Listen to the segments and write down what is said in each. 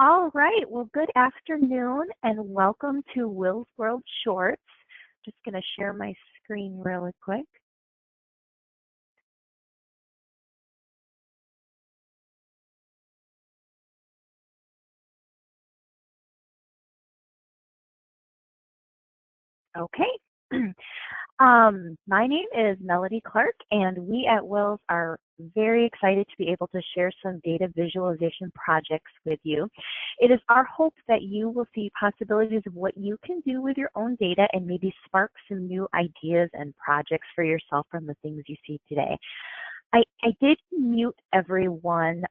All right, well, good afternoon and welcome to WiLSWorld Shorts. Just going to share my screen really quick. Okay. My name is Melody Clark, and we at WiLS are very excited to be able to share some data visualization projects with you. It is our hope that you will see possibilities of what you can do with your own data and maybe spark some new ideas and projects for yourself from the things you see today. I did mute everyone,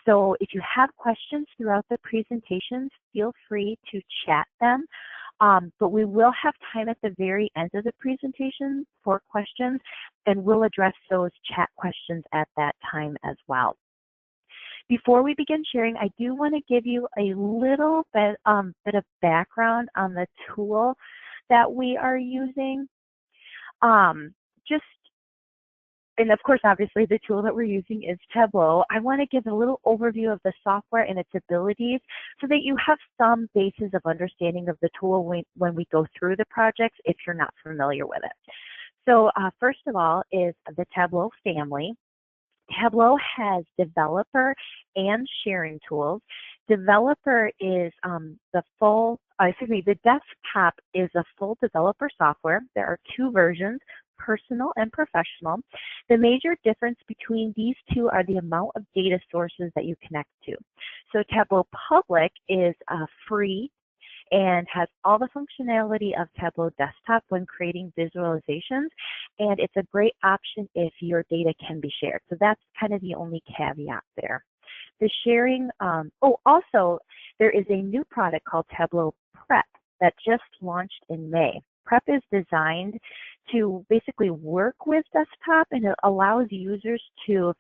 so if you have questions throughout the presentations, feel free to chat them. But we will have time at the very end of the presentation for questions, and we'll address those chat questions at that time as well. Before we begin sharing, I do want to give you a little bit of background on the tool that we are using. And of course, obviously, the tool that we're using is Tableau. I want to give a little overview of the software and its abilities so that you have some basis of understanding of the tool when we go through the projects if you're not familiar with it. So first of all is the Tableau family. Tableau has developer and sharing tools. Developer is the desktop is a full developer software. There are two versions, personal and professional. The major difference between these two are the amount of data sources that you connect to. So Tableau Public is free and has all the functionality of Tableau Desktop when creating visualizations, and it's a great option if your data can be shared. So that's kind of the only caveat there. The sharing, also there is a new product called Tableau Prep that just launched in May. Prep is designed to basically work with desktop, and it allows users to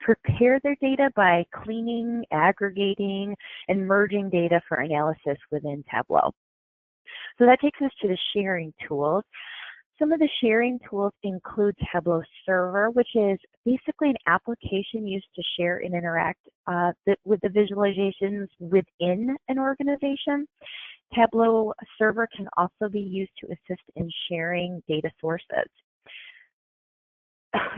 prepare their data by cleaning, aggregating, and merging data for analysis within Tableau. So that takes us to the sharing tools. Some of the sharing tools include Tableau Server, which is basically an application used to share and interact with the visualizations within an organization. Tableau Server can also be used to assist in sharing data sources.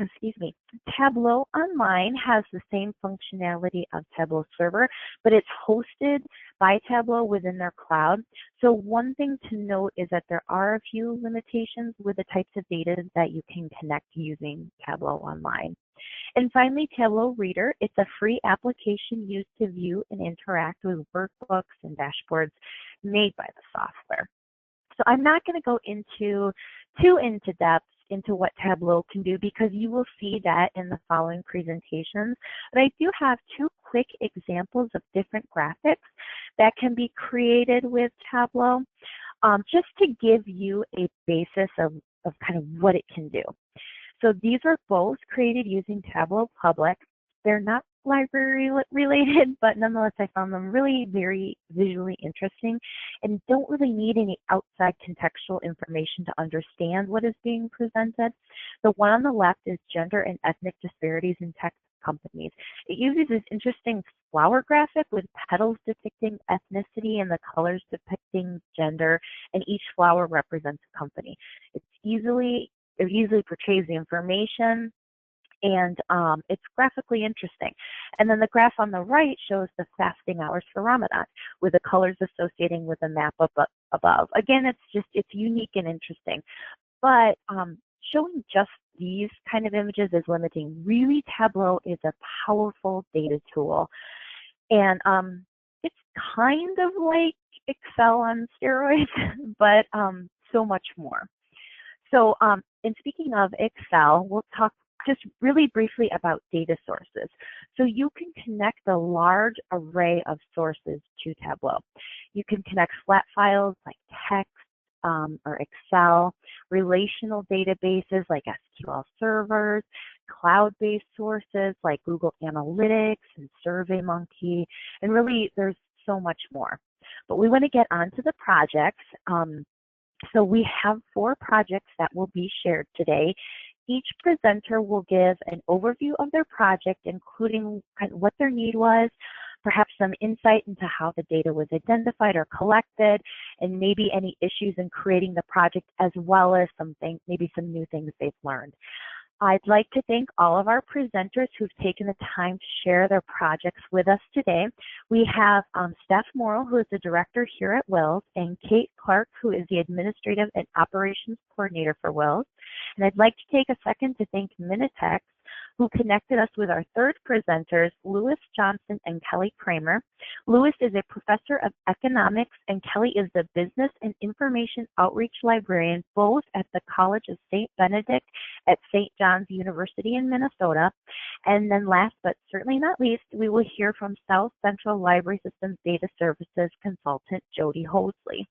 Excuse me. Tableau Online has the same functionality of Tableau Server, but it's hosted by Tableau within their cloud. So one thing to note is that there are a few limitations with the types of data that you can connect using Tableau Online. And finally, Tableau Reader. It's a free application used to view and interact with workbooks and dashboards made by the software. So I'm not going to go into too into depth into what Tableau can do because you will see that in the following presentations. But I do have two quick examples of different graphics that can be created with Tableau just to give you a basis of kind of what it can do. So these are both created using Tableau Public. They're not library related, but nonetheless, I found them really very visually interesting and don't really need any outside contextual information to understand what is being presented. The one on the left is gender and ethnic disparities in tech companies. It uses this interesting flower graphic with petals depicting ethnicity and the colors depicting gender, and each flower represents a company. It easily portrays the information, and it's graphically interesting. And then the graph on the right shows the fasting hours for Ramadan with the colors associating with the map above. Again, it's unique and interesting. But showing just these kind of images is limiting. Really, Tableau is a powerful data tool. And it's kind of like Excel on steroids, but so much more. So, and speaking of Excel, we'll talk just really briefly about data sources. So you can connect a large array of sources to Tableau. You can connect flat files like text or Excel, relational databases like SQL servers, cloud-based sources like Google Analytics and SurveyMonkey, and really there's so much more. But we want to get onto the projects. So we have 4 projects that will be shared today. Each presenter will give an overview of their project, including what their need was, perhaps some insight into how the data was identified or collected, and maybe any issues in creating the project, as well as maybe some new things they've learned. I'd like to thank all of our presenters who've taken the time to share their projects with us today. We have Stef Morril, who is the director here at WiLS, and Kate Clark, who is the administrative and operations coordinator for WiLS. And I'd like to take a second to thank Benedict, who connected us with our third presenters, Lewis, Johnston, and Kelly Kraemer. Lewis is a professor of economics, and Kelly is the business and information outreach librarian, both at the College of St. Benedict at St. John's University in Minnesota. And then last but certainly not least, we will hear from South Central Library Systems Data Services consultant, Jodi Hosley.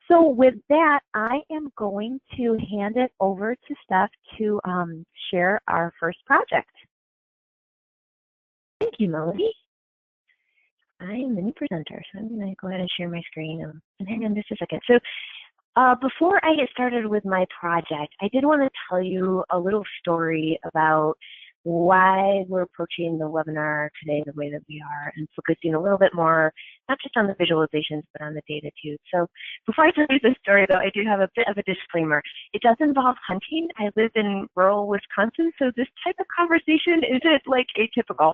So with that, I am going to hand it over to Stef to share our first project. Thank you, Melody. I am the new presenter, so I'm going to go ahead and share my screen and hang on just a second. So before I get started with my project, I did want to tell you a little story about why we're approaching the webinar today the way that we are, and focusing a little bit more, not just on the visualizations, but on the data too. So before I tell you this story, though, I do have a bit of a disclaimer. It does involve hunting. I live in rural Wisconsin, so this type of conversation isn't like atypical.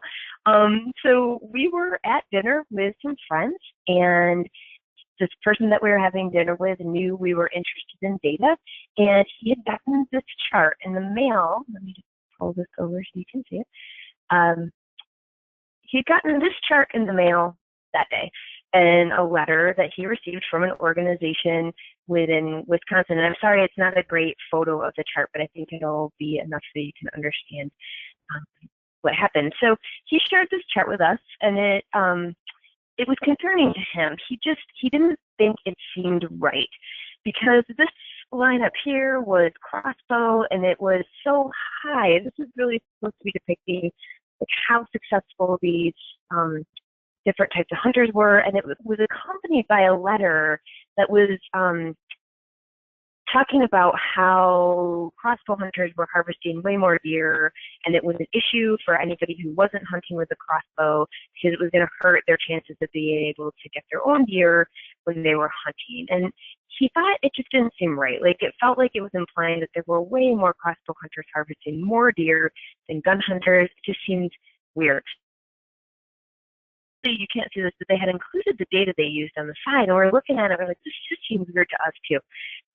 So we were at dinner with some friends, and this person that we were having dinner with knew we were interested in data, and he had gotten this chart in the mail. Let me just pull this over so you can see it. He'd gotten this chart in the mail that day, and a letter that he received from an organization within Wisconsin. And I'm sorry, it's not a great photo of the chart, but I think it'll be enough so you can understand what happened. So he shared this chart with us, and it was concerning to him. He didn't think it seemed right, because this line up here was crossbow, and it was so high. This is really supposed to be depicting like how successful these different types of hunters were, and it was accompanied by a letter that was talking about how crossbow hunters were harvesting way more deer, and it was an issue for anybody who wasn't hunting with a crossbow, because it was going to hurt their chances of being able to get their own deer when they were hunting. And he thought it just didn't seem right. Like, it felt like it was implying that there were way more crossbow hunters harvesting more deer than gun hunters. It just seemed weird. You can't see this, but they had included the data they used on the side, and we're looking at it, we're like, this just seems weird to us too.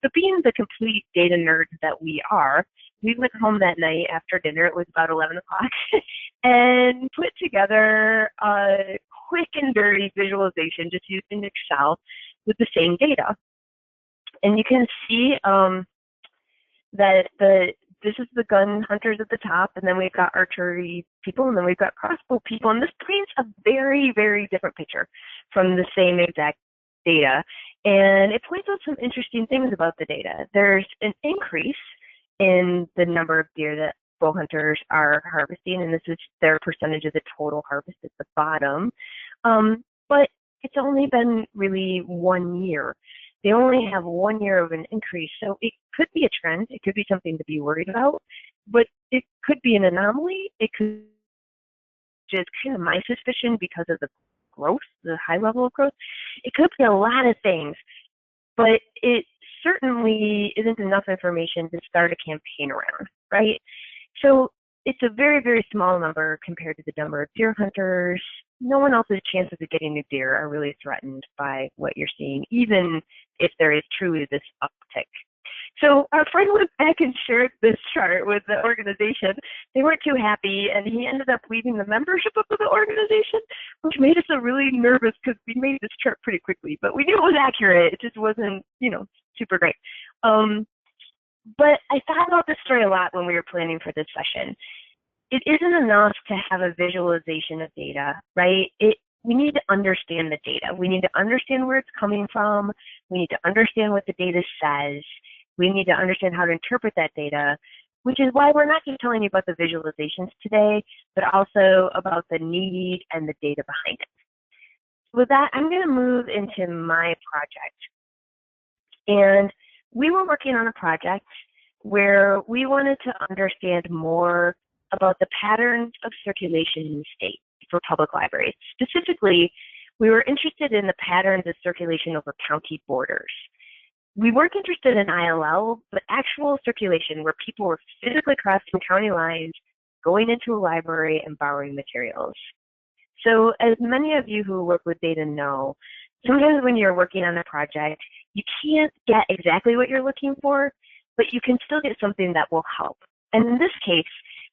So being the complete data nerds that we are, we went home that night after dinner, it was about 11 o'clock, and put together a quick and dirty visualization just using Excel with the same data. And you can see that this is the gun hunters at the top, and then we've got archery people, and then we've got crossbow people, and this paints a very, very different picture from the same exact data. And it points out some interesting things about the data. There's an increase in the number of deer that bow hunters are harvesting, and this is their percentage of the total harvest at the bottom. But it's only been really 1 year. They only have 1 year of an increase, so it could be a trend. It could be something to be worried about, but it could be an anomaly. It could just kind of my suspicion because of the growth, the high level of growth. It could be a lot of things, but it certainly isn't enough information to start a campaign around, right? So it's a very, very small number compared to the number of deer hunters. No one else's chances of getting a deer are really threatened by what you're seeing, even if there is truly this uptick. So our friend went back and shared this chart with the organization. They weren't too happy, and he ended up leaving the membership of the organization, which made us really nervous because we made this chart pretty quickly, but we knew it was accurate. It just wasn't, super great. But I thought about this story a lot when we were planning for this session. It isn't enough to have a visualization of data, right? We need to understand the data. We need to understand where it's coming from. We need to understand what the data says. We need to understand how to interpret that data, which is why we're not just telling you about the visualizations today, but also about the need and the data behind it. With that, I'm going to move into my project. And we were working on a project where we wanted to understand more about the patterns of circulation in the state. for public libraries. Specifically, we were interested in the patterns of circulation over county borders. We weren't interested in ILL, but actual circulation where people were physically crossing county lines, going into a library and borrowing materials. So as many of you who work with data know, sometimes when you're working on a project, you can't get exactly what you're looking for, but you can still get something that will help. And in this case,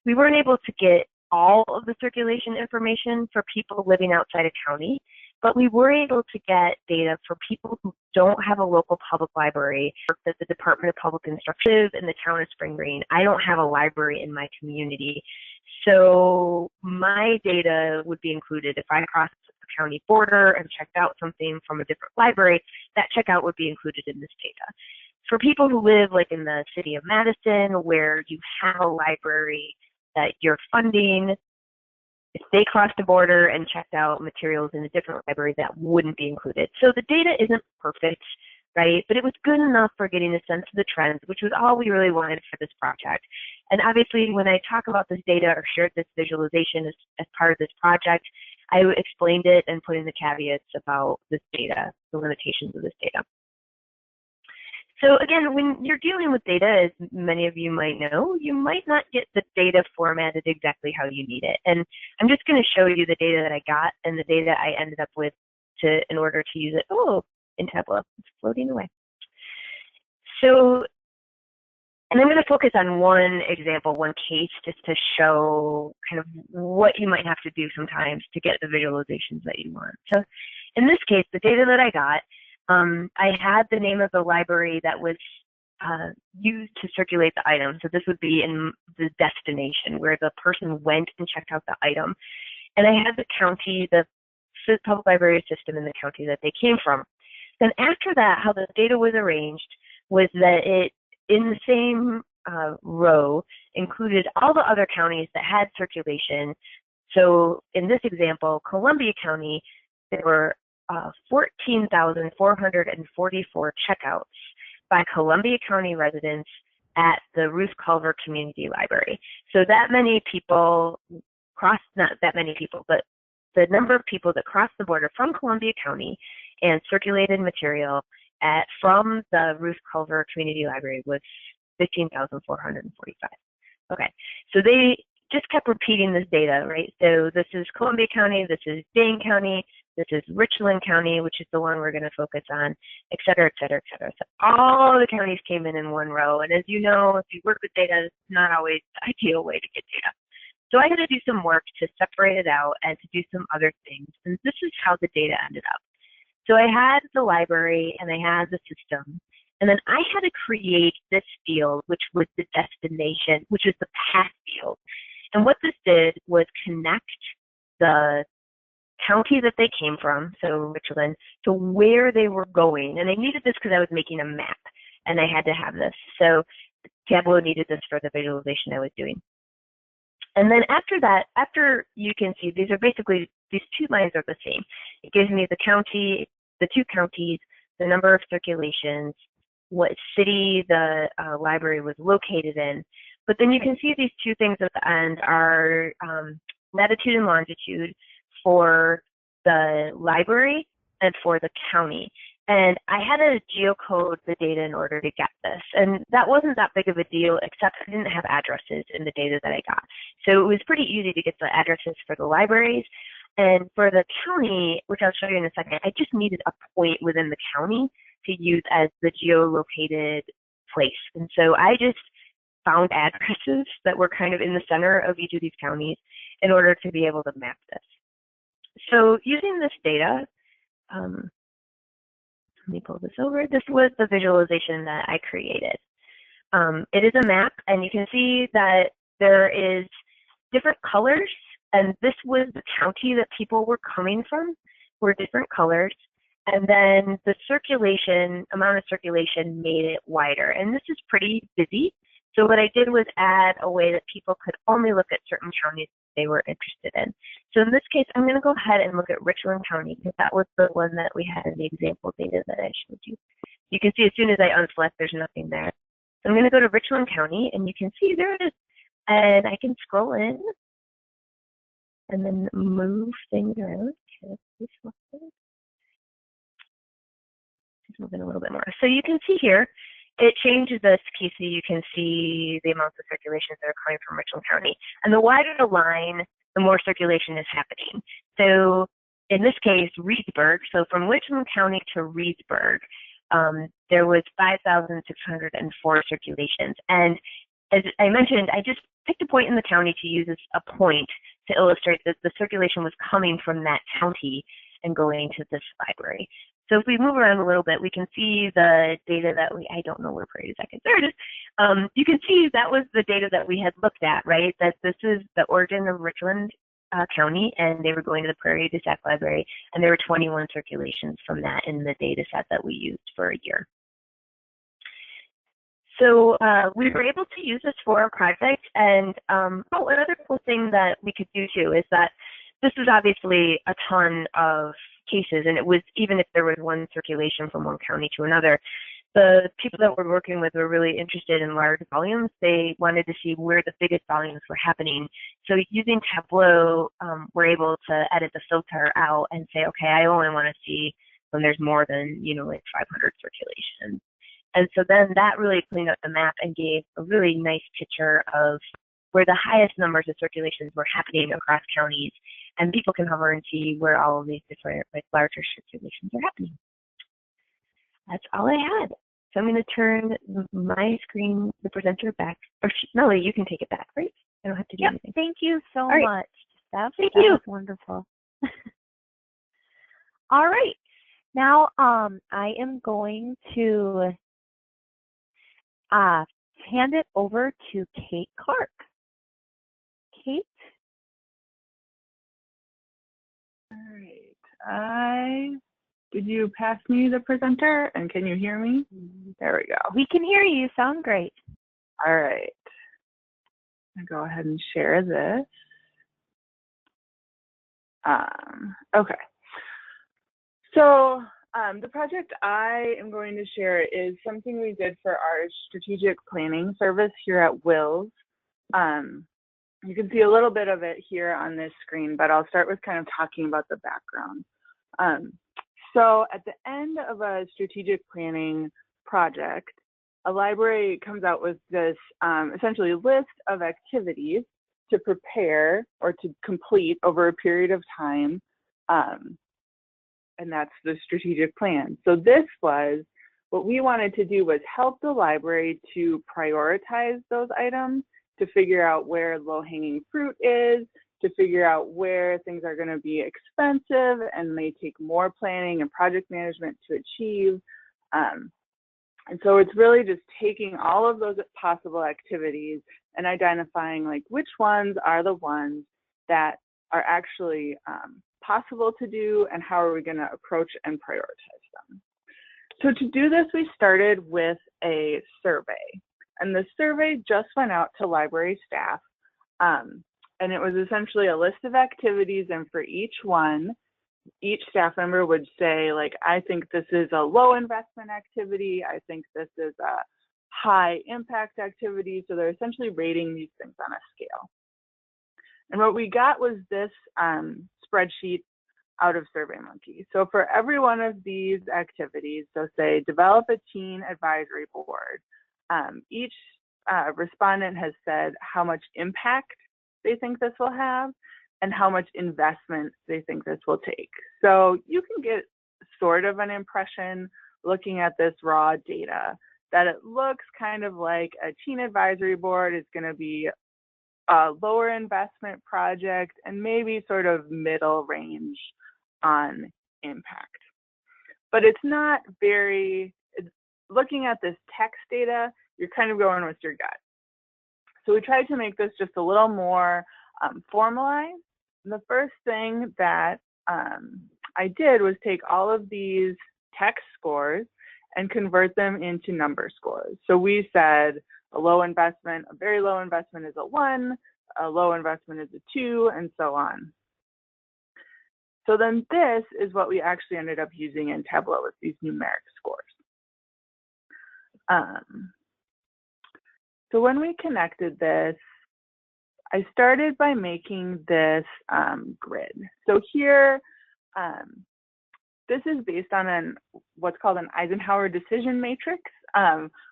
we weren't able to get all of the circulation information for people living outside a county, but we were able to get data for people who don't have a local public library. At the Department of Public Instruction in the town of Spring Green, I don't have a library in my community. So my data would be included if I crossed the county border and checked out something from a different library, that checkout would be included in this data. For people who live like in the city of Madison, where you have a library that you're funding, if they crossed the border and checked out materials in a different library, that wouldn't be included. So the data isn't perfect, right? But it was good enough for getting a sense of the trends, which was all we really wanted for this project. And obviously, when I talk about this data or shared this visualization as part of this project, I explained it and put in the caveats about this data, the limitations of this data. So again, when you're dealing with data, as many of you might know, you might not get the data formatted exactly how you need it. And I'm just going to show you the data that I got and the data I ended up with in order to use it. Oh, in Tableau, it's floating away. So, and I'm going to focus on one example, one case, just to show kind of what you might have to do sometimes to get the visualizations that you want. So in this case, the data that I got, I had the name of the library that was used to circulate the item. So this would be in the destination where the person went and checked out the item. And I had the county, the public library system in the county that they came from. Then after that, how the data was arranged was that it, in the same row, included all the other counties that had circulation. So in this example, Columbia County, there were 14,444 checkouts by Columbia County residents at the Ruth Culver Community Library. So that many people crossed, not that many people, but the number of people that crossed the border from Columbia County and circulated material from the Ruth Culver Community Library was 15,445. Okay, so they just kept repeating this data, right? So this is Columbia County, this is Dane County, this is Richland County, which is the one we're going to focus on, et cetera, et cetera, et cetera. So all the counties came in one row. And as you know, if you work with data, it's not always the ideal way to get data. So I had to do some work to separate it out and to do some other things. And this is how the data ended up. So I had the library and I had the system. And then I had to create this field, which was the destination, which is the path field. And what this did was connect the county that they came from, so Richland, to where they were going. And I needed this because I was making a map, and I had to have this. So Tableau needed this for the visualization I was doing. And then after that, after you can see, these are basically, these two lines are the same. It gives me the county, the two counties, the number of circulations, what city the library was located in. But then you can see these two things at the end are latitude and longitude for the library and for the county. And I had to geocode the data in order to get this. And that wasn't that big of a deal, except I didn't have addresses in the data that I got. So it was pretty easy to get the addresses for the libraries. And for the county, which I'll show you in a second, I just needed a point within the county to use as the geolocated place. And so I just found addresses that were kind of in the center of each of these counties in order to be able to map this. So using this data, let me pull this over. This was the visualization that I created. It is a map, and you can see that there is different colors, and this was the county that people were coming from, were different colors. And then the circulation, amount of circulation made it wider. And this is pretty busy. So what I did was add a way that people could only look at certain counties they were interested in. So in this case, I'm going to go ahead and look at Richland County because that was the one that we had in the example data that I showed you. You can see as soon as I unselect, there's nothing there. So I'm going to go to Richland County, and you can see there it is. And I can scroll in. and then move things around. Just moving a little bit more. So you can see here, it changes this key so you can see the amounts of circulations that are coming from Richland County. And the wider the line, the more circulation is happening. So in this case, Reedsburg, so from Richland County to Reedsburg, there was 5,604 circulations. And as I mentioned, I just picked a point in the county to use as a point to illustrate that the circulation was coming from that county and going to this library. So if we move around a little bit, we can see the data that I don't know where Prairie Second, there it is. You can see that was the data that we had looked at, right? That this is the origin of Richland County, and they were going to the Prairie du Sac Library, and there were 21 circulations from that in the data set that we used for a year. So we were able to use this for our project, and another cool thing that we could do too is that this is obviously a ton of cases, and it was, even if there was one circulation from one county to another, the people that we're working with were really interested in large volumes. They wanted to see where the biggest volumes were happening. So using Tableau, we're able to edit the filter out and say, okay, I only want to see when there's more than, like 500 circulations. And so then that really cleaned up the map and gave a really nice picture of where the highest numbers of circulations were happening across counties. And people can hover and see where all of these different, larger circulations are happening. That's all I had. So I'm going to turn my screen, the presenter, back. Or Melody, you can take it back, right? I don't have to do anything. Thank you so right. much, Steph. Thank you. That was wonderful. All right. Now I am going to hand it over to Kate Clark. Kate? All right. Did you pass me the presenter, and can you hear me? There we go. We can hear you. You sound great. All right. I'll go ahead and share this. Okay. So the project I am going to share is something we did for our strategic planning service here at WiLS. You can see a little bit of it here on this screen, but I'll start with kind of talking about the background. So at the end of a strategic planning project, a library comes out with this essentially list of activities to prepare or to complete over a period of time. And that's the strategic plan. So this was, what we wanted to do was help the library to prioritize those items, to figure out where low-hanging fruit is, to figure out where things are going to be expensive and may take more planning and project management to achieve. And so it's really just taking all of those possible activities and identifying which ones are the ones that are actually possible to do, and how are we going to approach and prioritize them. So to do this, we started with a survey, and the survey just went out to library staff. And it was essentially a list of activities, and for each one, each staff member would say, I think this is a low investment activity, I think this is a high impact activity. So they're essentially rating these things on a scale. And what we got was this spreadsheet out of SurveyMonkey. So for every one of these activities, so say develop a teen advisory board, each respondent has said how much impact they think this will have and how much investment they think this will take. So you can get sort of an impression looking at this raw data that it looks kind of like a teen advisory board is going to be a lower investment project and maybe sort of middle range on impact. But it's not very, looking at this text data, you're kind of going with your gut. So we tried to make this just a little more formalized. And the first thing that I did was take all of these text scores and convert them into number scores. So we said a low investment, a very low investment is a 1, a low investment is a 2, and so on. So then this is what we actually ended up using in Tableau with these numeric scores. So when we connected this, I started by making this grid. So here, this is based on what's called an Eisenhower decision matrix,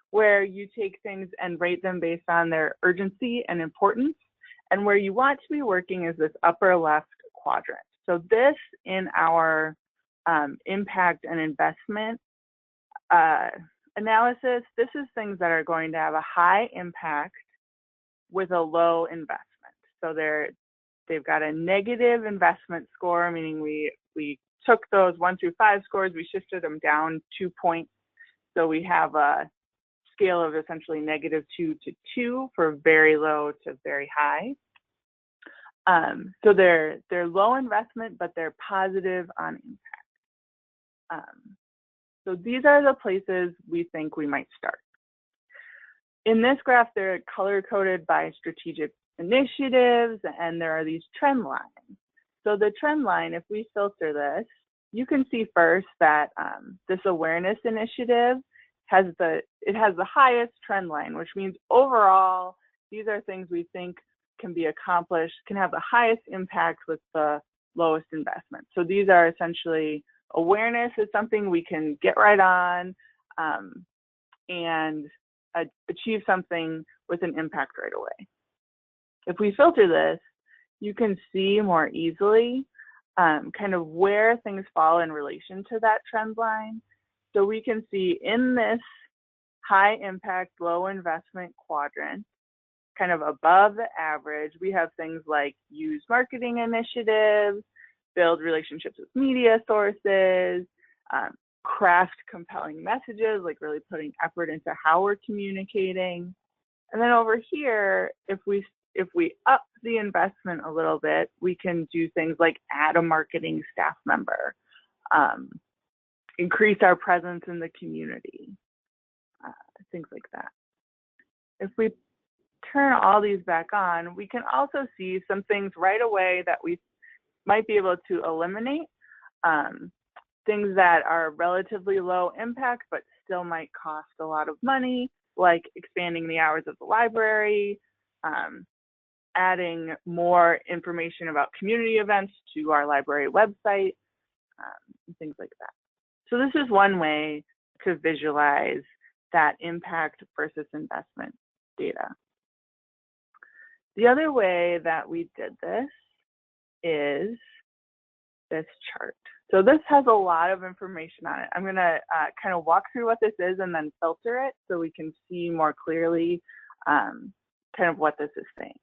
where you take things and rate them based on their urgency and importance. And where you want to be working is this upper left quadrant. So this in our impact and investment analysis, this is things that are going to have a high impact with a low investment. So they've got a negative investment score, meaning we took those 1 through 5 scores, we shifted them down 2 points. So we have a scale of essentially -2 to 2 for very low to very high. So they're low investment, but they're positive on impact. So these are the places we think we might start. In this graph, they're color-coded by strategic initiatives, and there are these trend lines. So the trend line, if we filter this, you can see first that this awareness initiative has the highest trend line, which means overall, these are things we think can be accomplished, can have the highest impact with the lowest investment. So these are essentially awareness is something we can get right on and achieve something with an impact right away. If we filter this, you can see more easily kind of where things fall in relation to that trend line. So we can see in this high impact, low investment quadrant, kind of above the average, we have things like use marketing initiatives, build relationships with media sources, craft compelling messages, like really putting effort into how we're communicating. And then over here, if we up the investment a little bit, we can do things like add a marketing staff member, increase our presence in the community, things like that. If we turn all these back on, we can also see some things right away that we might be able to eliminate, things that are relatively low impact but still might cost a lot of money, like expanding the hours of the library, adding more information about community events to our library website, things like that. So this is one way to visualize that impact versus investment data. The other way that we did this is this chart. So this has a lot of information on it. I'm going to kind of walk through what this is and then filter it so we can see more clearly kind of what this is saying.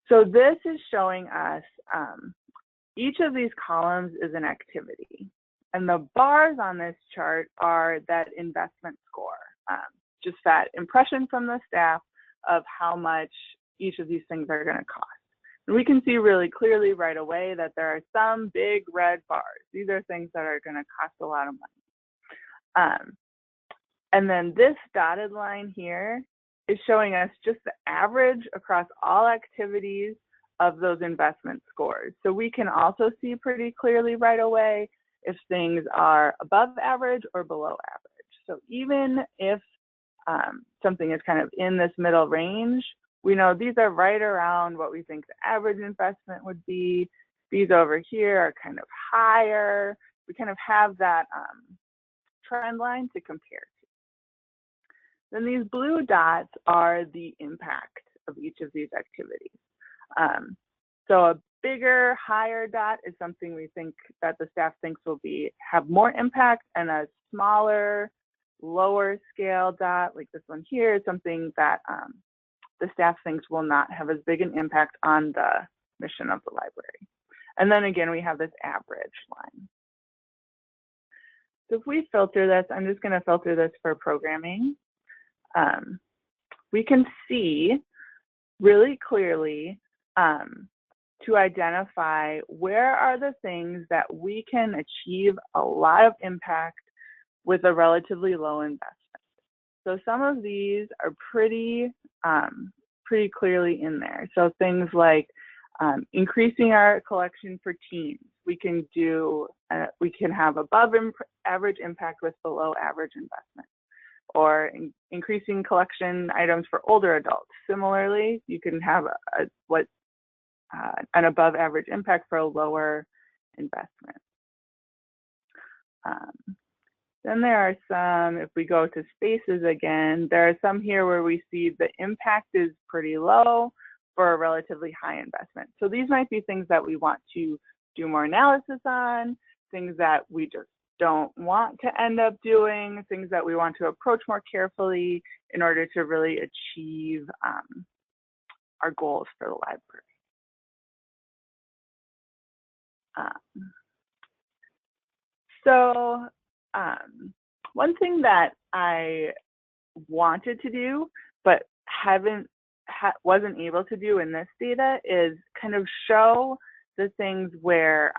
So this is showing us each of these columns is an activity. And the bars on this chart are that investment score, just that impression from the staff of how much each of these things are going to cost. And we can see really clearly right away that there are some big red bars. These are things that are going to cost a lot of money. And then this dotted line here is showing us just the average across all activities of those investment scores. So we can also see pretty clearly right away if things are above average or below average. So even if something is kind of in this middle range, we know these are right around what we think the average investment would be. These over here are kind of higher. We kind of have that trend line to compare to. Then these blue dots are the impact of each of these activities. So a bigger, higher dot is something we think that the staff thinks will have more impact, and a smaller, lower scale dot, like this one here, is something that the staff thinks will not have as big an impact on the mission of the library. And then again, we have this average line. So if we filter this, I'm just going to filter this for programming. We can see really clearly to identify where are the things that we can achieve a lot of impact with a relatively low investment. So some of these are pretty clearly in there. So things like increasing our collection for teens. We can do, we can have above average impact with below average investment. or increasing collection items for older adults. Similarly, you can have an above average impact for a lower investment. Then there are some, if we go to spaces again, there are some here where we see the impact is pretty low for a relatively high investment. So these might be things that we want to do more analysis on, things that we just don't want to end up doing, things that we want to approach more carefully in order to really achieve our goals for the library. One thing that I wanted to do, but wasn't able to do in this data is kind of show the things where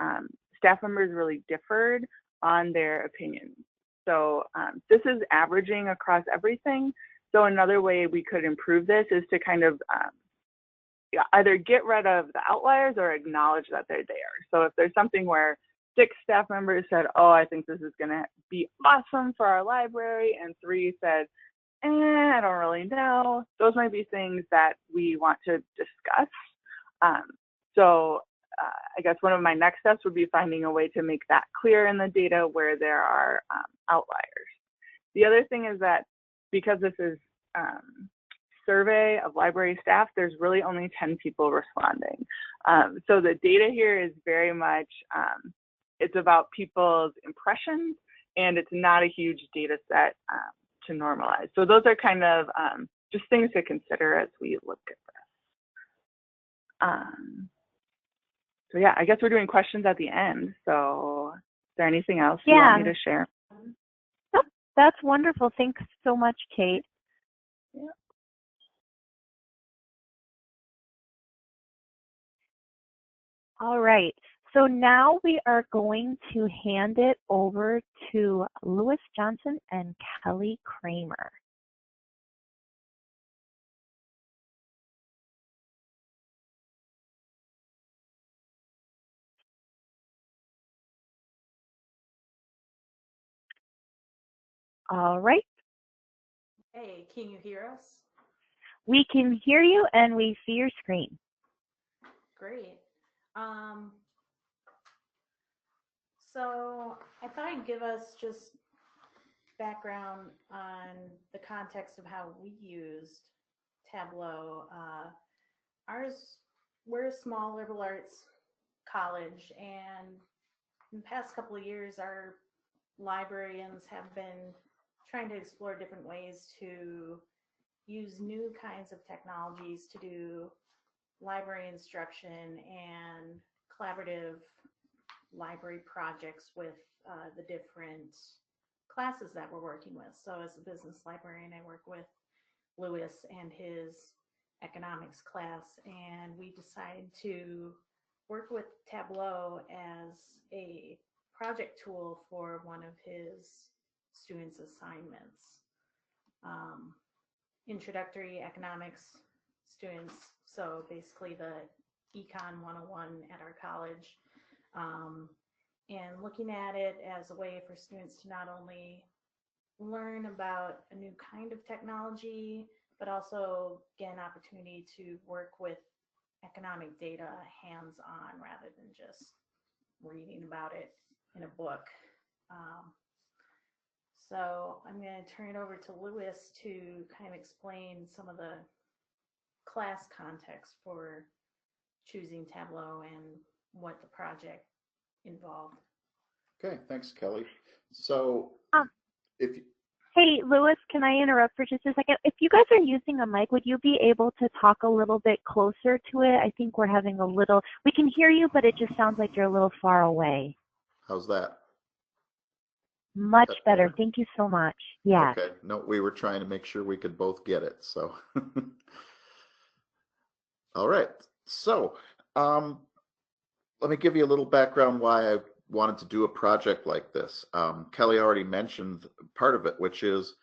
staff members really differed on their opinions. So this is averaging across everything. So another way we could improve this is to kind of either get rid of the outliers or acknowledge that they're there. So if there's something where 6 staff members said, oh, I think this is gonna be awesome for our library, and 3 said, I don't really know, those might be things that we want to discuss. I guess one of my next steps would be finding a way to make that clear in the data where there are outliers. The other thing is that because this is survey of library staff, there's really only 10 people responding. So the data here is very much, it's about people's impressions, and it's not a huge data set to normalize. So those are kind of just things to consider as we look at this. So yeah, I guess we're doing questions at the end. So is there anything else you want me to share? Oh, that's wonderful. Thanks so much, Kate. Yeah. All right. So now we are going to hand it over to Lewis Johnston and Kelly Kraemer. All right. Hey, can you hear us? We can hear you and we see your screen. Great. So I thought I'd give us just background on the context of how we used Tableau. We're a small liberal arts college, and in the past couple of years, our librarians have been trying to explore different ways to use new kinds of technologies to do library instruction and collaborative library projects with the different classes that we're working with. So as a business librarian, I work with Lewis and his economics class, and we decided to work with Tableau as a project tool for one of his students' assignments. Introductory economics students, so basically the Econ 101 at our college, and looking at it as a way for students to not only learn about a new kind of technology, but also get an opportunity to work with economic data hands-on rather than just reading about it in a book. So I'm going to turn it over to Lewis to kind of explain some of the class context for choosing Tableau and what the project involved. Okay, thanks, Kelly. So Hey, Lewis, can I interrupt for just a second? If you guys are using a mic, would you be able to talk a little bit closer to it? I think we're having a little, we can hear you, but it just sounds like you're a little far away. How's that? Much better. Thank you so much. Yeah. Okay. No, we were trying to make sure we could both get it. So, all right. So, let me give you a little background why I wanted to do a project like this. Kelly already mentioned part of it, which is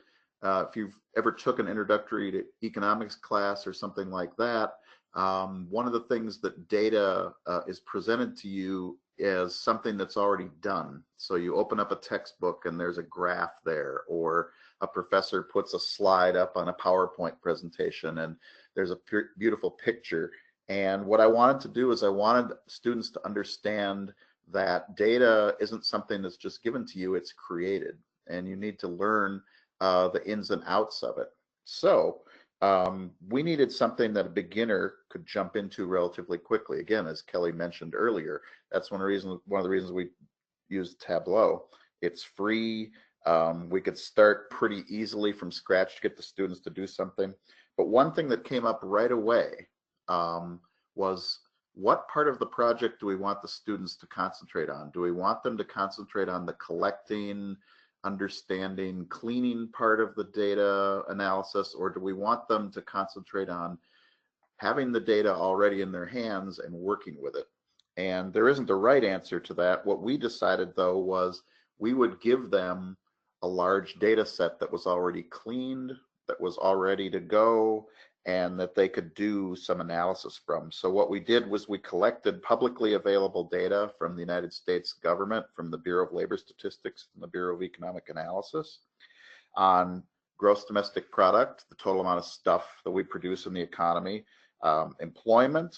if you've ever took an introductory to economics class or something like that, one of the things that data is presented to you is something that's already done. So you open up a textbook and there's a graph there, or a professor puts a slide up on a PowerPoint presentation and there's a beautiful picture. And what I wanted to do is I wanted students to understand that data isn't something that's just given to you, it's created. And you need to learn the ins and outs of it. So we needed something that a beginner could jump into relatively quickly. Again, as Kelly mentioned earlier, that's one of the reasons we used Tableau. It's free. We could start pretty easily from scratch to get the students to do something. But one thing that came up right away was, what part of the project do we want the students to concentrate on? Do we want them to concentrate on the collecting, understanding, cleaning part of the data analysis, or do we want them to concentrate on having the data already in their hands and working with it? And there isn't a right answer to that. What we decided, though, was we would give them a large data set that was already cleaned, that was all ready to go, and that they could do some analysis from. So what we did was we collected publicly available data from the United States government, from the Bureau of Labor Statistics and the Bureau of Economic Analysis, on gross domestic product, the total amount of stuff that we produce in the economy, employment,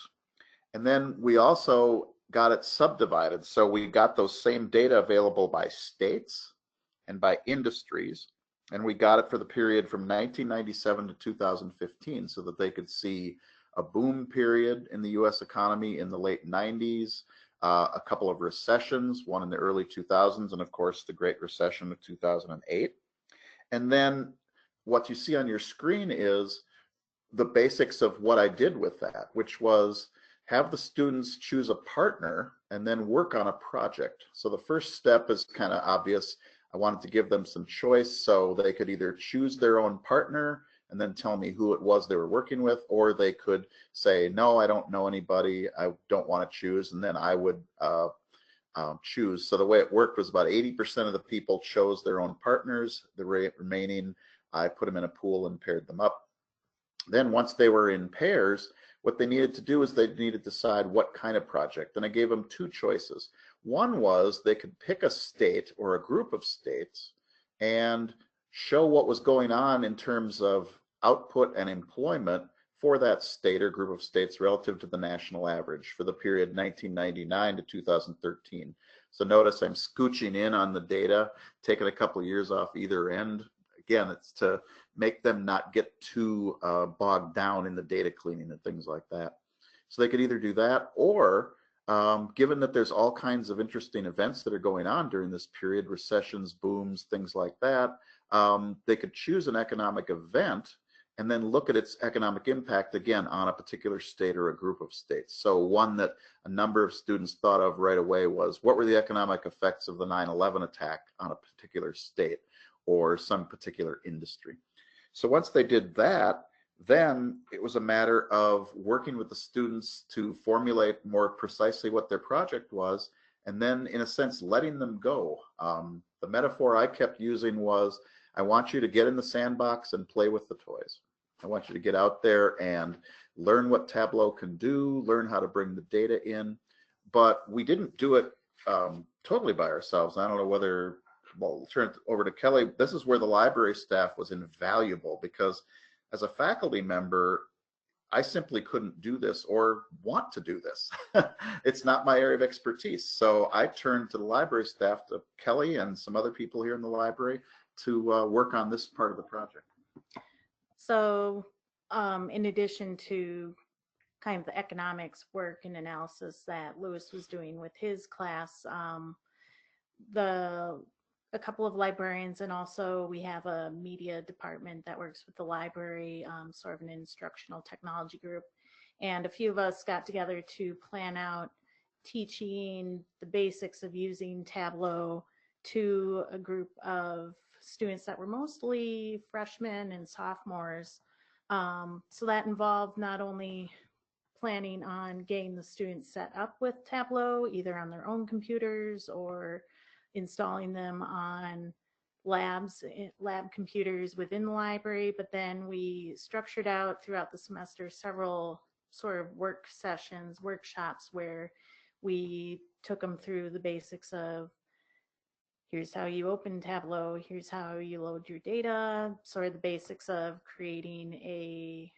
and then we also got it subdivided. So we got those same data available by states and by industries. And we got it for the period from 1997 to 2015 so that they could see a boom period in the US economy in the late 90s, a couple of recessions, one in the early 2000s, and of course the Great Recession of 2008. And then what you see on your screen is the basics of what I did with that, which was have the students choose a partner and then work on a project. So the first step is kind of obvious. I wanted to give them some choice so they could either choose their own partner and then tell me who it was they were working with, or they could say, no, I don't know anybody, I don't want to choose, and then I would choose. So the way it worked was about 80% of the people chose their own partners. The remaining, I put them in a pool and paired them up. Then once they were in pairs, what they needed to do is they needed to decide what kind of project. And I gave them two choices. One was they could pick a state or a group of states and show what was going on in terms of output and employment for that state or group of states relative to the national average for the period 1999 to 2013. So notice I'm scooching in on the data, taking a couple of years off either end. Again, it's to make them not get too bogged down in the data cleaning and things like that. So they could either do that, or given that there's all kinds of interesting events that are going on during this period, recessions, booms, things like that, they could choose an economic event and then look at its economic impact again on a particular state or a group of states. So one that a number of students thought of right away was, what were the economic effects of the 9/11 attack on a particular state or some particular industry? So once they did that, then it was a matter of working with the students to formulate more precisely what their project was, and then in a sense letting them go. The metaphor I kept using was, I want you to get in the sandbox and play with the toys. I want you to get out there and learn what Tableau can do, learn how to bring the data in. But we didn't do it totally by ourselves. I don't know whether, well, I'll turn it over to Kelly. This is where the library staff was invaluable, because as a faculty member, I simply couldn't do this or want to do this. It's not my area of expertise. So I turned to the library staff, to Kelly and some other people here in the library, to work on this part of the project. So in addition to kind of the economics work and analysis that Lewis was doing with his class, a couple of librarians, and also we have a media department that works with the library, sort of an instructional technology group. And a few of us got together to plan out teaching the basics of using Tableau to a group of students that were mostly freshmen and sophomores. So that involved not only planning on getting the students set up with Tableau, either on their own computers or installing them on lab computers within the library, but then we structured out throughout the semester several sort of work sessions, workshops, where we took them through the basics of here's how you open Tableau, here's how you load your data, sort of the basics of creating a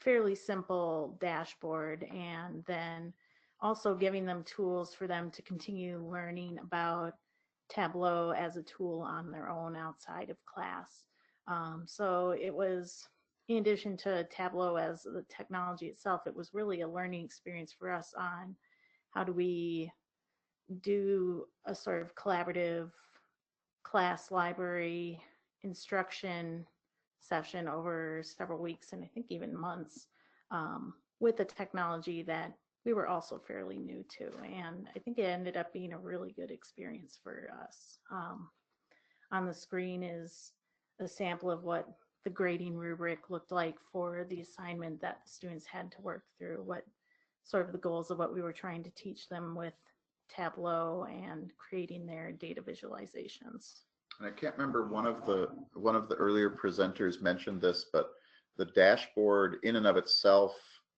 fairly simple dashboard, and then also giving them tools for them to continue learning about Tableau as a tool on their own outside of class. So it was, in addition to Tableau as the technology itself, it was really a learning experience for us on how do we do a sort of collaborative class library instruction session over several weeks and I think even months, with a technology that we were also fairly new to. And I think it ended up being a really good experience for us. On the screen is a sample of what the grading rubric looked like for the assignment that the students had to work through, what sort of the goals of what we were trying to teach them with Tableau and creating their data visualizations. And I can't remember, one of the earlier presenters mentioned this, but the dashboard in and of itself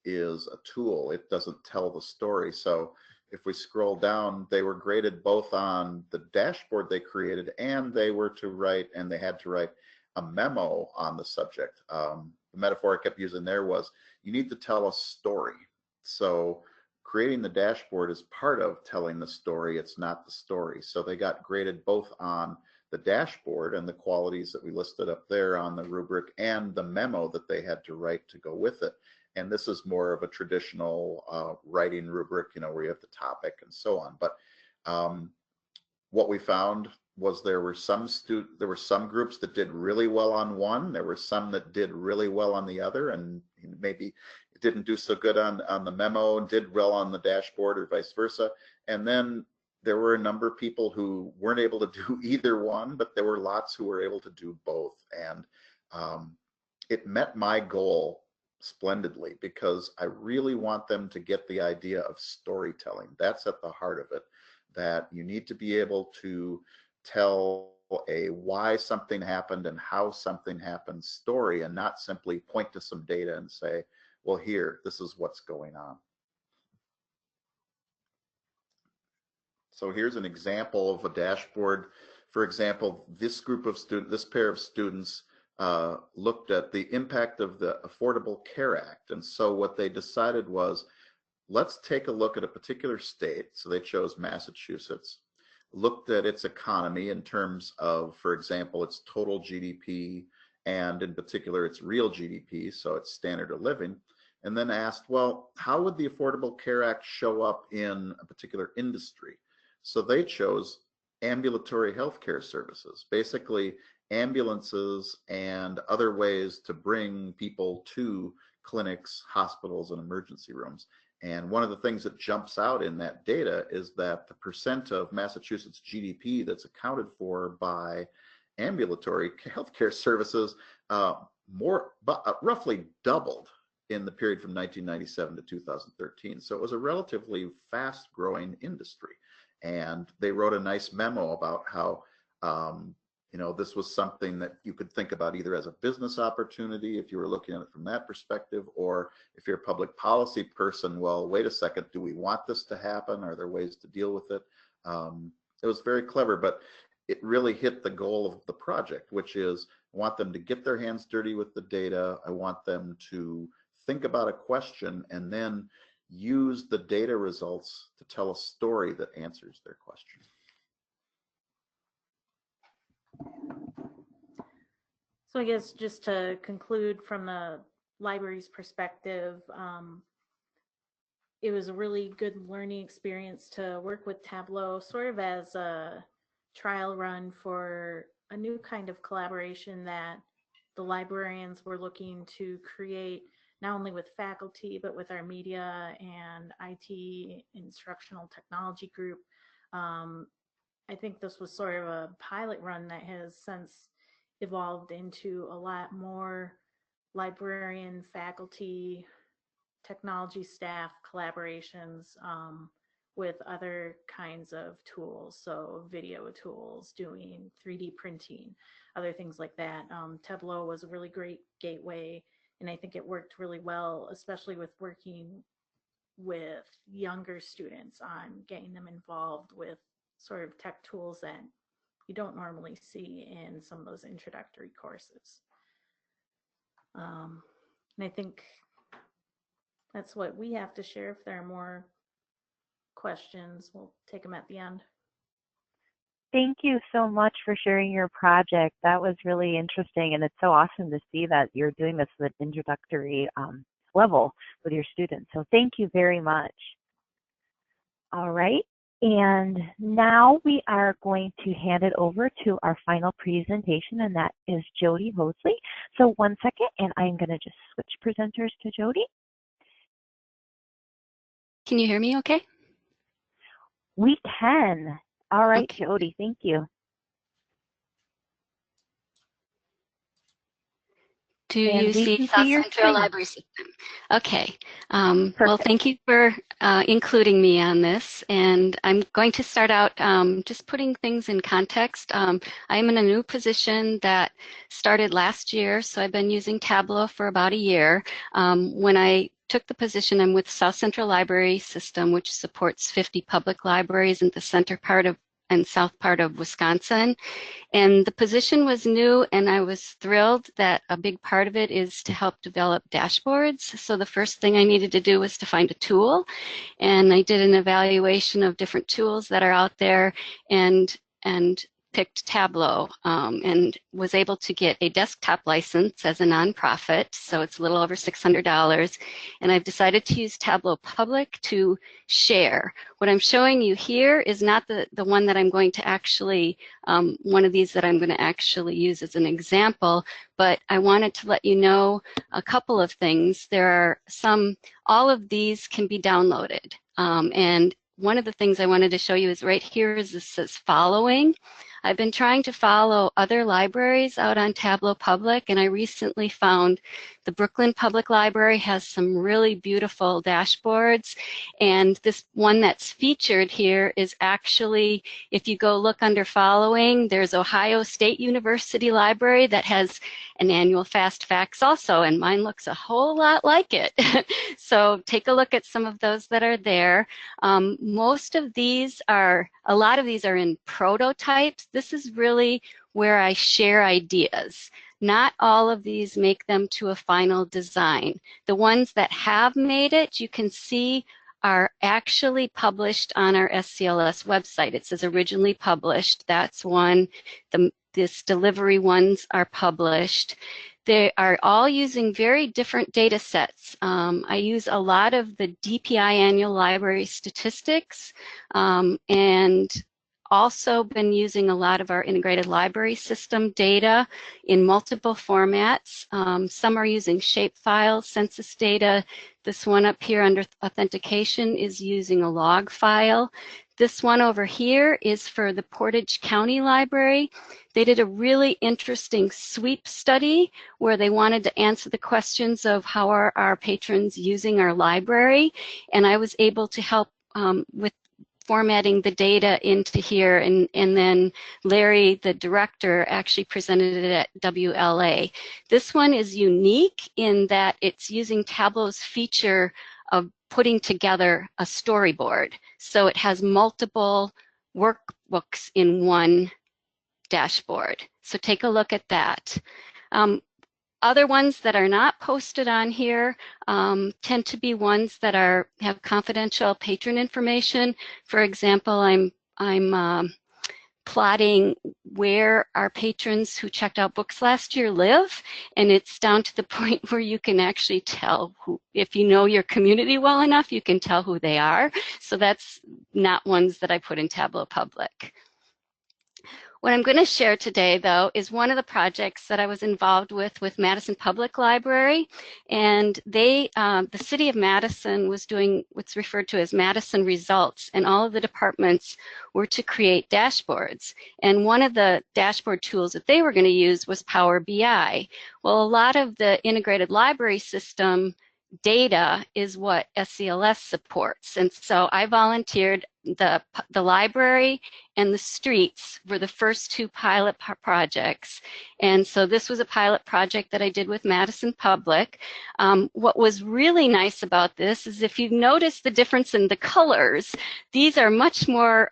is a tool. It doesn't tell the story. So if we scroll down, they were graded both on the dashboard they created, and they were to write, and they had to write a memo on the subject. The metaphor I kept using there was, you need to tell a story. So creating the dashboard is part of telling the story. It's not the story. So they got graded both on the dashboard and the qualities that we listed up there on the rubric, and the memo that they had to write to go with it. And this is more of a traditional writing rubric, you know, where you have the topic and so on. But what we found was there were some groups that did really well on one, there were some that did really well on the other, and maybe it didn't do so good on the memo and did well on the dashboard, or vice versa. And then there were a number of people who weren't able to do either one, but there were lots who were able to do both. And it met my goal splendidly, because I really want them to get the idea of storytelling. That's at the heart of it, that you need to be able to tell a why something happened and how something happened story, and not simply point to some data and say, well, here, this is what's going on. So here's an example of a dashboard. For example, this group of students, this pair of students, looked at the impact of the Affordable Care Act. And so what they decided was, let's take a look at a particular state. So they chose Massachusetts, looked at its economy in terms of, for example, its total GDP, and in particular its real GDP, so its standard of living, and then asked, well, how would the Affordable Care Act show up in a particular industry? So they chose ambulatory healthcare services, basically ambulances and other ways to bring people to clinics, hospitals, and emergency rooms. And one of the things that jumps out in that data is that the percent of Massachusetts GDP that's accounted for by ambulatory healthcare services roughly doubled in the period from 1997 to 2013. So it was a relatively fast-growing industry. And they wrote a nice memo about how you know, this was something that you could think about either as a business opportunity if you were looking at it from that perspective, or if you're a public policy person, well, wait a second, do we want this to happen? Are there ways to deal with it? It was very clever, but it really hit the goal of the project, which is I want them to get their hands dirty with the data. I want them to think about a question and then use the data results to tell a story that answers their question. So I guess just to conclude from the library's perspective, it was a really good learning experience to work with Tableau sort of as a trial run for a new kind of collaboration that the librarians were looking to create, not only with faculty, but with our media and IT instructional technology group. I think this was sort of a pilot run that has since evolved into a lot more librarian, faculty, technology staff collaborations with other kinds of tools, so video tools, doing 3D printing, other things like that. Tableau was a really great gateway, and I think it worked really well, especially with working with younger students on getting them involved with sort of tech tools that you don't normally see in some of those introductory courses. And I think that's what we have to share. If there are more questions, we'll take them at the end. Thank you so much for sharing your project. That was really interesting, and it's so awesome to see that you're doing this at an introductory level with your students. So thank you very much. All right, and now we are going to hand it over to our final presentation, and that is Jodi Hosley. So one second, and I'm going to just switch presenters to Jodi. Can you hear me okay? We can. All right, Okay. Jodi, thank you. Do you see South Central Library System? Okay. Well, thank you for including me on this. And I'm going to start out just putting things in context. I'm in a new position that started last year, so I've been using Tableau for about a year. When I took the position, I'm with South Central Library System, which supports 50 public libraries in the center part of and south part of Wisconsin. And the position was new, and I was thrilled that a big part of it is to help develop dashboards. So the first thing I needed to do was to find a tool, and I did an evaluation of different tools that are out there and picked Tableau and was able to get a desktop license as a nonprofit, so it's a little over $600, and I've decided to use Tableau Public to share. What I'm showing you here is not the one that I'm going to actually, one of these that I'm going to actually use as an example, but I wanted to let you know a couple of things. There are all of these can be downloaded, and one of the things I wanted to show you is right here is this says following. I've been trying to follow other libraries out on Tableau Public, and I recently found the Brooklyn Public Library has some really beautiful dashboards, and this one that's featured here is actually, if you go look under following, there's Ohio State University Library that has an annual Fast Facts also, and mine looks a whole lot like it. So take a look at some of those that are there. Most of these are, a lot of these are in prototypes. This is really where I share ideas. Not all of these make them to a final design. The ones that have made it, you can see, are actually published on our SCLS website. It says originally published. That's one. This delivery ones are published. They are all using very different data sets. I use a lot of the DPI annual library statistics and also been using a lot of our integrated library system data in multiple formats. Some are using shapefiles, census data. This one up here under authentication is using a log file. This one over here is for the Portage County Library. They did a really interesting sweep study where they wanted to answer the questions of how are our patrons using our library, and I was able to help with formatting the data into here, and then Larry, the director, actually presented it at WLA. This one is unique in that it's using Tableau's feature of putting together a storyboard. So it has multiple workbooks in one dashboard. So take a look at that. Other ones that are not posted on here tend to be ones that have confidential patron information. For example, I'm plotting where our patrons who checked out books last year live, and it's down to the point where you can actually tell who, if you know your community well enough, you can tell who they are. So that's not ones that I put in Tableau Public. What I'm going to share today, though, is one of the projects that I was involved with Madison Public Library, and the city of Madison was doing what's referred to as Madison Results, and all of the departments were to create dashboards. And one of the dashboard tools that they were going to use was Power BI. Well, a lot of the integrated library system data is what SCLS supports, and so I volunteered. The library and the streets were the first two pilot projects, and so this was a pilot project that I did with Madison Public. What was really nice about this is if you notice the difference in the colors, these are much more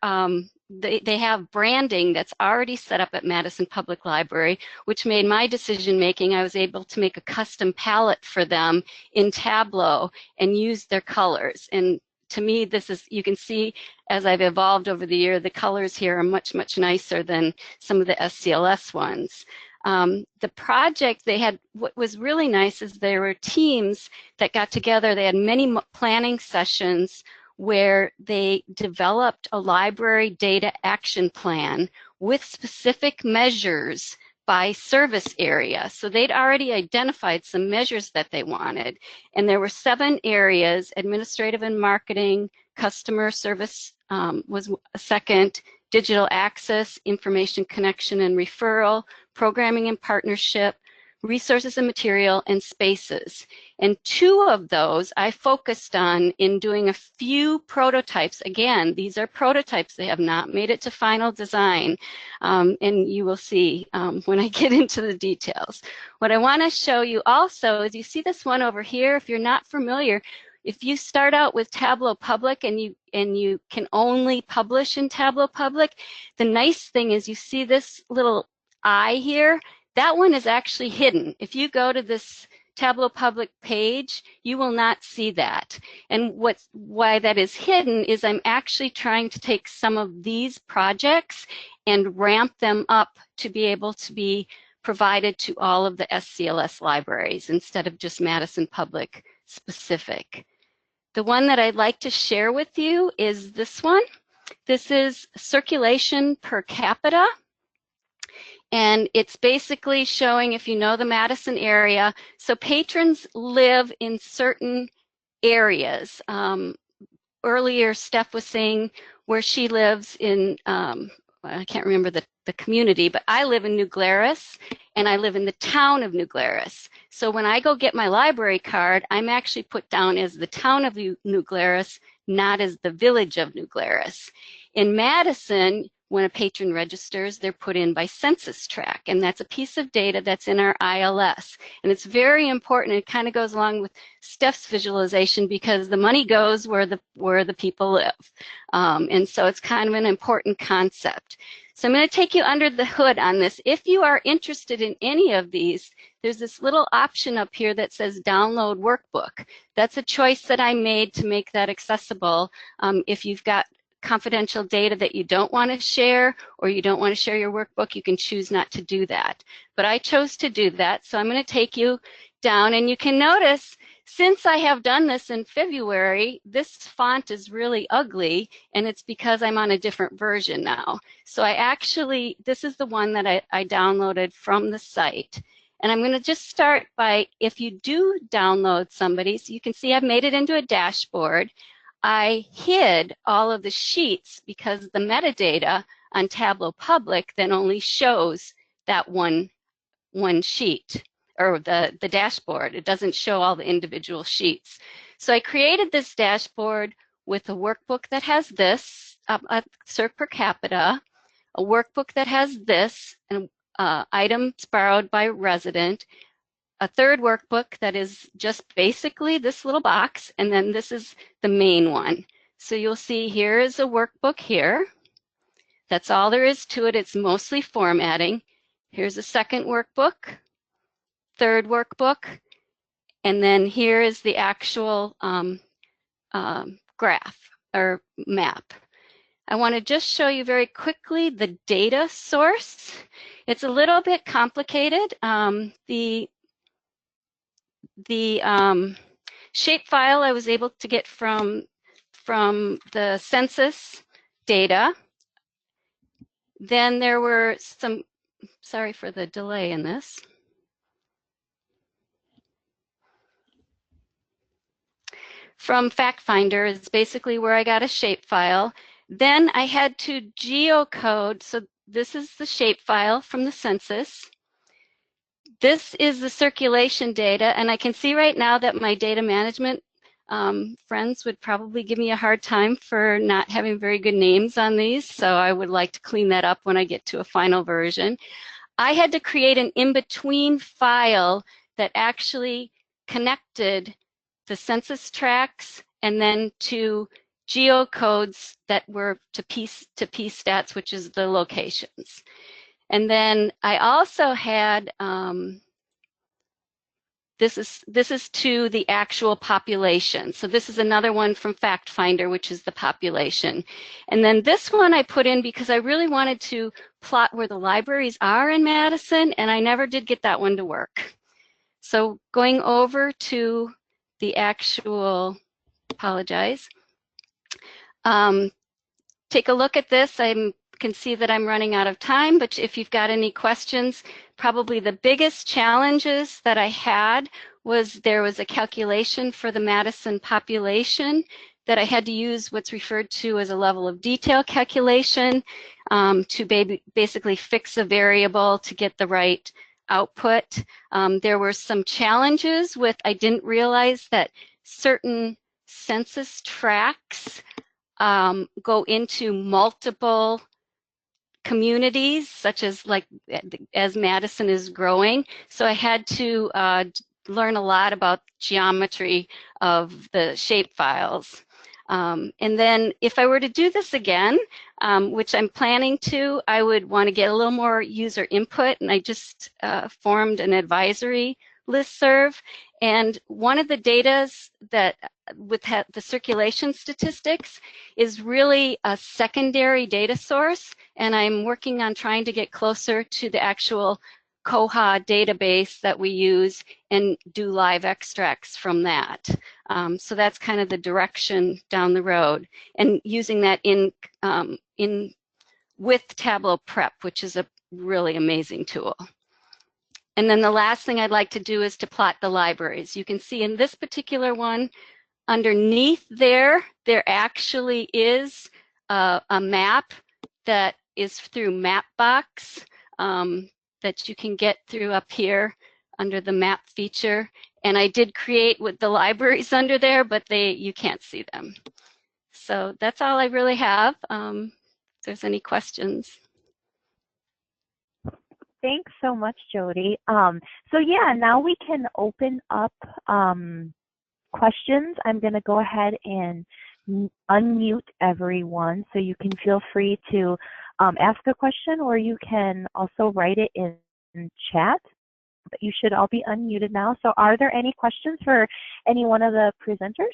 they have branding that's already set up at Madison Public Library, which made my decision making. I was able to make a custom palette for them in Tableau and use their colors. And to me, this is, you can see as I've evolved over the year, the colors here are much, much nicer than some of the SCLS ones. The project they had, what was really nice is there were teams that got together. They had many planning sessions where they developed a library data action plan with specific measures by service area. So they'd already identified some measures that they wanted. And there were 7 areas: administrative and marketing, customer service was a second, digital access, information connection and referral, programming and partnership, resources and material, and spaces. And 2 of those I focused on in doing a few prototypes. Again, these are prototypes. They have not made it to final design. And you will see when I get into the details. What I want to show you also is, you see this one over here. If you're not familiar, if you start out with Tableau Public and you can only publish in Tableau Public, the nice thing is you see this little eye here. That one is actually hidden. If you go to this Tableau Public page, you will not see that. And why that is hidden is I'm actually trying to take some of these projects and ramp them up to be able to be provided to all of the SCLS libraries instead of just Madison Public specific. The one that I'd like to share with you is this one. This is circulation per capita. And it's basically showing, if you know the Madison area, so patrons live in certain areas. Earlier, Stef was saying where she lives in, I can't remember the community, but I live in New Glarus, and I live in the town of New Glarus. So when I go get my library card, I'm actually put down as the town of New Glarus, not as the village of New Glarus. In Madison, when a patron registers, they're put in by census tract, and that's a piece of data that's in our ILS. And it's very important. It kind of goes along with Stef's visualization because the money goes where the people live. And so it's kind of an important concept. So I'm going to take you under the hood on this. If you are interested in any of these, there's this little option up here that says download workbook. That's a choice that I made to make that accessible. If you've got confidential data that you don't want to share, or you don't want to share your workbook, you can choose not to do that. But I chose to do that, so I'm going to take you down, and you can notice, since I have done this in February, this font is really ugly, and it's because I'm on a different version now. So this is the one that I downloaded from the site. And I'm going to just start by, if you do download somebody, so you can see I've made it into a dashboard. I hid all of the sheets because the metadata on Tableau Public then only shows that one sheet, or the dashboard. It doesn't show all the individual sheets. So I created this dashboard with a workbook that has this, a circ per capita, a workbook that has this, and items borrowed by resident, a third workbook that is just basically this little box, and then this is the main one. So you'll see here is a workbook here. That's all there is to it. It's mostly formatting. Here's a second workbook, third workbook, and then here is the actual graph or map. I want to just show you very quickly the data source. It's a little bit complicated. The shapefile I was able to get from the census data. Then there were some, sorry for the delay in this. From FactFinder is basically where I got a shapefile. Then I had to geocode, so this is the shapefile from the census. This is the circulation data, and I can see right now that my data management friends would probably give me a hard time for not having very good names on these, so I would like to clean that up when I get to a final version. I had to create an in-between file that actually connected the census tracts and then to geocodes that were to p-stats, which is the locations. And then I also had, this is to the actual population. So this is another one from Fact Finder, which is the population. And then this one I put in because I really wanted to plot where the libraries are in Madison, and I never did get that one to work. So going over to the actual, apologize. Take a look at this. I can see that I'm running out of time, but if you've got any questions, probably the biggest challenges that I had was there was a calculation for the Madison population that I had to use what's referred to as a level of detail calculation to basically fix a variable to get the right output. There were some challenges with, I didn't realize that certain census tracts go into multiple communities, such as as Madison is growing. So I had to learn a lot about geometry of the shape files. And then if I were to do this again, which I'm planning to, I would want to get a little more user input, and I just formed an advisory listserv. And one of the data that with the circulation statistics is really a secondary data source, and I'm working on trying to get closer to the actual Koha database that we use and do live extracts from that. So that's kind of the direction down the road, and using that with Tableau Prep, which is a really amazing tool. And then the last thing I'd like to do is to plot the libraries. You can see in this particular one, underneath there actually is a map that is through Mapbox that you can get through up here under the map feature. And I did create with the libraries under there, but you can't see them. So that's all I really have. If there's any questions. Thanks so much, Jodi. So yeah, now we can open up questions. I'm going to go ahead and unmute everyone, so you can feel free to ask a question, or you can also write it in chat. But you should all be unmuted now. So are there any questions for any one of the presenters?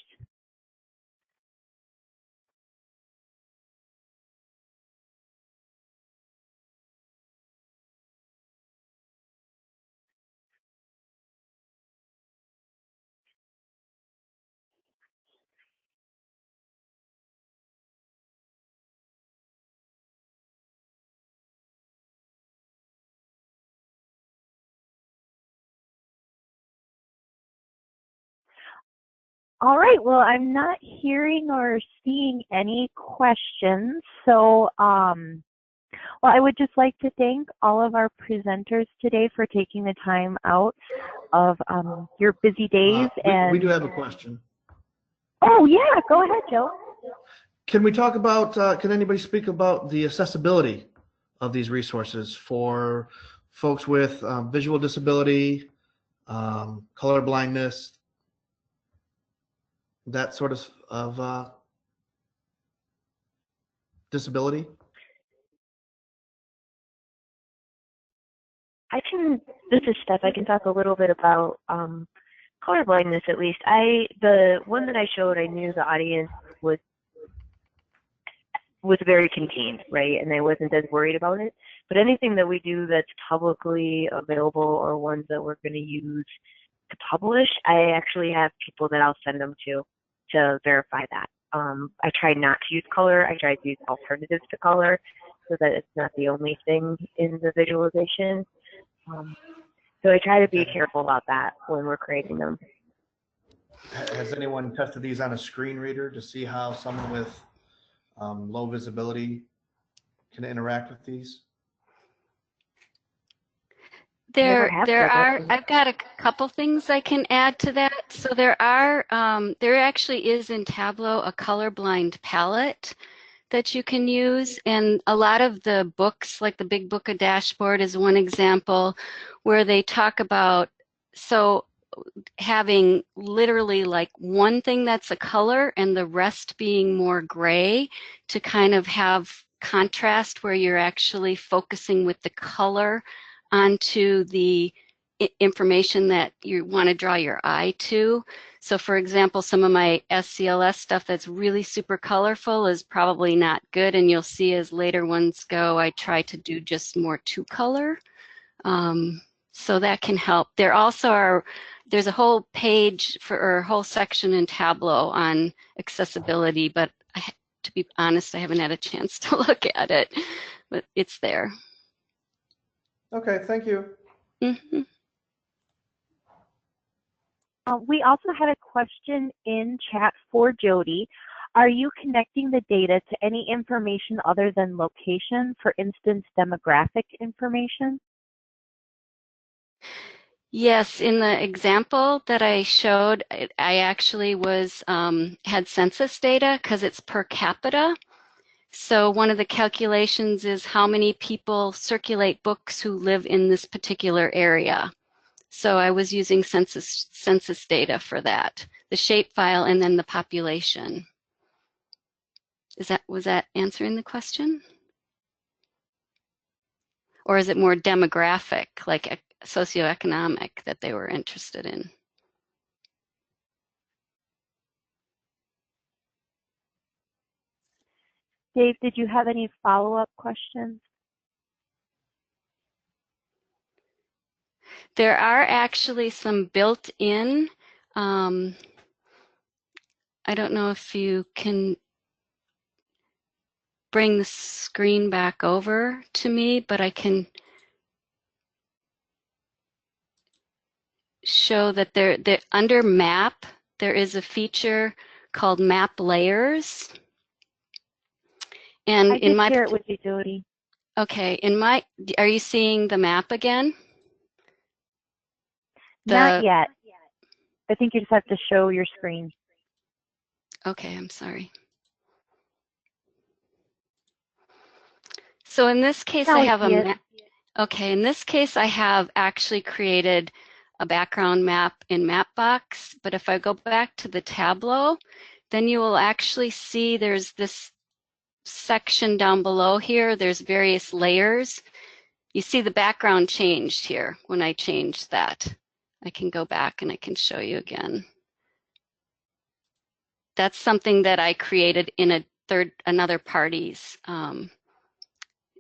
All right, well, I'm not hearing or seeing any questions. So, well, I would just like to thank all of our presenters today for taking the time out of your busy days. We do have a question. Oh, yeah, go ahead, Joe. Can we talk about, can anybody speak about the accessibility of these resources for folks with visual disability, color blindness, that sort of disability? This is Stef. I can talk a little bit about color blindness, at least. The one that I showed, I knew the audience was very contained, right? And I wasn't as worried about it. But anything that we do that's publicly available or ones that we're going to use to publish, I actually have people that I'll send them to verify that. I try not to use color. I try to use alternatives to color so that it's not the only thing in the visualization. So I try to be careful about that when we're creating them. Has anyone tested these on a screen reader to see how someone with low visibility can interact with these? I've got a couple things I can add to that. So there actually is in Tableau a colorblind palette that you can use, and a lot of the books, like the Big Book of Dashboard is one example where they talk about, so having literally like one thing that's a color and the rest being more gray to kind of have contrast where you're actually focusing with the color onto the information that you want to draw your eye to. So for example, some of my SCLS stuff that's really super colorful is probably not good, and you'll see as later ones go, I try to do just more two color. So that can help. There also are, there's a whole page for, or a whole section in Tableau on accessibility, but to be honest, I haven't had a chance to look at it, but it's there. Okay, thank you. Mm-hmm. We also had a question in chat for Jodi. Are you connecting the data to any information other than location, for instance, demographic information? Yes, in the example that I showed, I actually was had census data because it's per capita. So one of the calculations is how many people circulate books who live in this particular area. So I was using census data for that, the shapefile and then the population. Was that answering the question? Or is it more demographic, like socioeconomic, that they were interested in? Dave, did you have any follow-up questions? There are actually some built-in, I don't know if you can bring the screen back over to me, but I can show that under map, there is a feature called map layers. And I can share it with you, Jodi. Okay, are you seeing the map again? Not yet. I think you just have to show your screen. Okay, I'm sorry. So in this case, I have a map. Okay, in this case, I have actually created a background map in Mapbox, but if I go back to the Tableau, then you will actually see there's this section down below here. There's various layers. You see the background changed here when I changed that. I can go back and I can show you again. That's something that I created in another party's in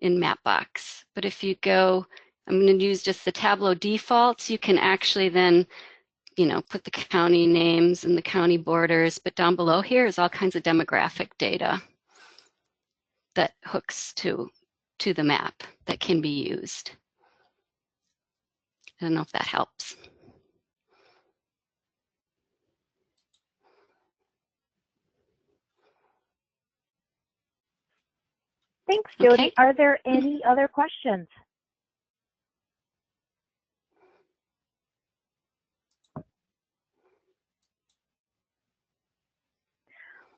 Mapbox. But if you go, I'm going to use just the Tableau defaults. You can actually then, put the county names and the county borders. But down below here is all kinds of demographic data that hooks to the map that can be used. I don't know if that helps. Thanks, Jodi. Okay. Are there any other questions?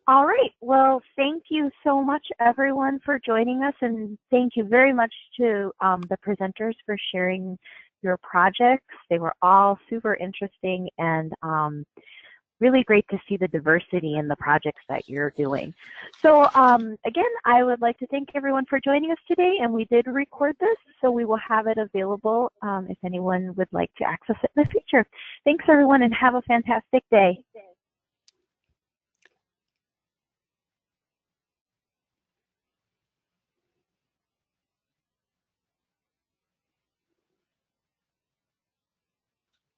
All right. Well, thank you so much, everyone, for joining us, and thank you very much to the presenters for sharing your projects. They were all super interesting and really great to see the diversity in the projects that you're doing. So again, I would like to thank everyone for joining us today, and we did record this, so we will have it available if anyone would like to access it in the future. Thanks, everyone, and have a fantastic day.